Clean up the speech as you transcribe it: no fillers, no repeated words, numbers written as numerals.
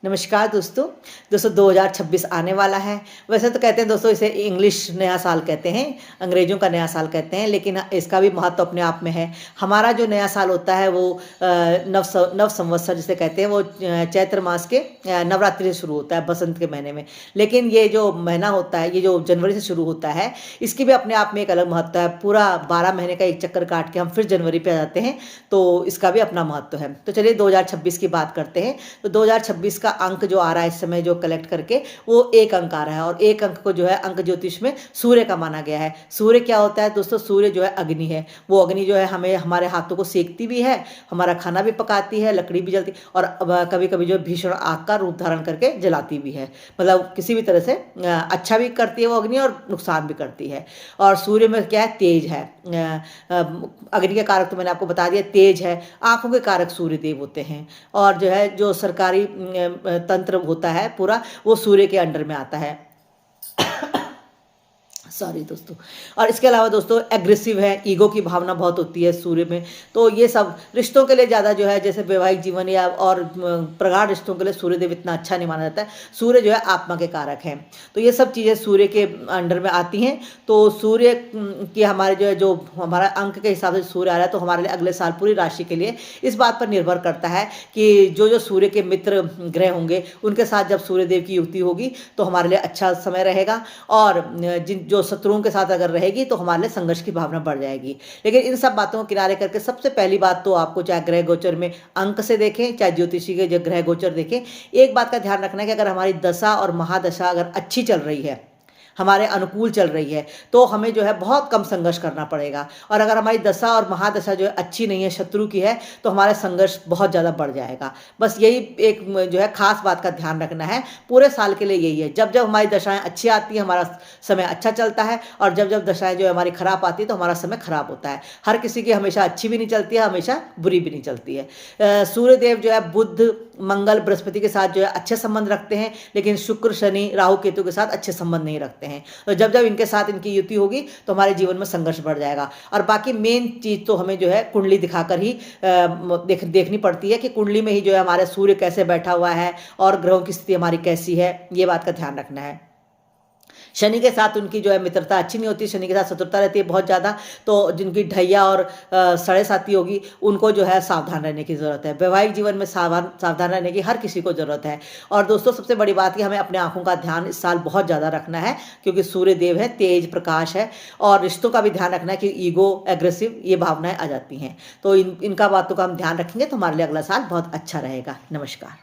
नमस्कार दोस्तों। दोस्तों 2026 आने वाला है। वैसे तो कहते हैं दोस्तों इसे इंग्लिश नया साल कहते हैं, अंग्रेज़ों का नया साल कहते हैं, लेकिन इसका भी महत्व अपने आप में है। हमारा जो नया साल होता है वो नव संवत्सर जिसे कहते हैं वो चैत्र मास के नवरात्रि से शुरू होता है बसंत के महीने में। लेकिन ये जो महीना होता है, ये जो जनवरी से शुरू होता है, इसकी भी अपने आप में एक अलग महत्व है। पूरा 12 महीने का एक चक्कर काट के हम फिर जनवरी पे आ जाते हैं, तो इसका भी अपना महत्व है। तो चलिए 2026 की बात करते हैं। तो 2026 का अंक जो आ रहा है इस समय जो कलेक्ट करके वो 1 अंक आ रहा है और 1 अंक को जो है अंक ज्योतिष में सूर्य का माना गया है। सूर्य क्या होता है दोस्तों? सूर्य जो है अग्नि है। वो अग्नि जो है हमें हमारे हाथों को सेकती भी है, हमारा खाना भी पकाती है, लकड़ी भी जलती और कभी-कभी जो भीषण आग का रूप धारण करके जलाती भी है। मतलब किसी भी तरह से अच्छा भी करती है वो अग्नि और नुकसान भी करती है। और सूर्य में क्या है? तेज है। अग्नि के कारक तो मैंने आपको बता दिया, तेज है। आँखों के कारक सूर्य देव होते हैं और जो है जो सरकारी तंत्र होता है पूरा वो सूर्य के अंडर में आता है। सॉरी दोस्तों। और इसके अलावा दोस्तों एग्रेसिव है, ईगो की भावना बहुत होती है सूर्य में। तो ये सब रिश्तों के लिए ज़्यादा जो है जैसे वैवाहिक जीवन या और प्रगाढ़ रिश्तों के लिए सूर्यदेव इतना अच्छा नहीं माना जाता है। सूर्य जो है आत्मा के कारक हैं। तो ये सब चीज़ें सूर्य के अंडर में आती हैं। तो सूर्य की हमारे जो है जो हमारा अंक के हिसाब से सूर्य आ रहा है तो हमारे लिए अगले साल पूरी राशि के लिए इस बात पर निर्भर करता है कि जो सूर्य के मित्र ग्रह होंगे उनके साथ जब सूर्यदेव की युति होगी तो हमारे लिए अच्छा समय रहेगा और जिन जो शत्रुओं के साथ अगर रहेगी तो हमारे लिए संघर्ष की भावना बढ़ जाएगी। लेकिन इन सब बातों को किनारे करके सबसे पहली बात तो आपको चाहे ग्रह गोचर में अंक से देखें, चाहे ज्योतिषी के जो ग्रह गोचर देखें, एक बात का ध्यान रखना है कि अगर हमारी दशा और महादशा अगर अच्छी चल रही है, हमारे अनुकूल चल रही है, तो हमें जो है बहुत कम संघर्ष करना पड़ेगा। और अगर हमारी दशा और महादशा जो है अच्छी नहीं है, शत्रु की है, तो हमारा संघर्ष बहुत ज़्यादा बढ़ जाएगा। बस यही एक जो है खास बात का ध्यान रखना है। पूरे साल के लिए यही है, जब जब हमारी दशाएं अच्छी आती हैं हमारा समय अच्छा चलता है और जब जब दशाएं जो है हमारी खराब आती है तो हमारा समय खराब होता है। हर किसी की हमेशा अच्छी भी नहीं चलती है, हमेशा बुरी भी नहीं चलती है। सूर्यदेव जो है बुध, मंगल, बृहस्पति के साथ जो है अच्छे संबंध रखते हैं, लेकिन शुक्र, शनि, राहु, केतु के साथ अच्छे संबंध नहीं रखते हैं। तो जब जब इनके साथ इनकी युति होगी तो हमारे जीवन में संघर्ष बढ़ जाएगा। और बाकी मेन चीज़ तो हमें जो है कुंडली दिखाकर ही देखनी पड़ती है कि कुंडली में ही जो है हमारे सूर्य कैसे बैठा हुआ है और ग्रहों की स्थिति हमारी कैसी है, ये बात का ध्यान रखना है। शनि के साथ उनकी जो है मित्रता अच्छी नहीं होती, शनि के साथ शत्रुता रहती है बहुत ज़्यादा। तो जिनकी ढैया और साढ़े साथी होगी उनको जो है सावधान रहने की ज़रूरत है। वैवाहिक जीवन में सावधान रहने की हर किसी को ज़रूरत है। और दोस्तों सबसे बड़ी बात कि हमें अपने आँखों का ध्यान इस साल बहुत ज़्यादा रखना है, क्योंकि सूर्य देव है, तेज प्रकाश है। और रिश्तों का भी ध्यान रखना है कि ईगो, एग्रेसिव ये भावनाएं आ जाती हैं। तो इनका बातों का हम ध्यान रखेंगे तो हमारे लिए अगला साल बहुत अच्छा रहेगा। नमस्कार।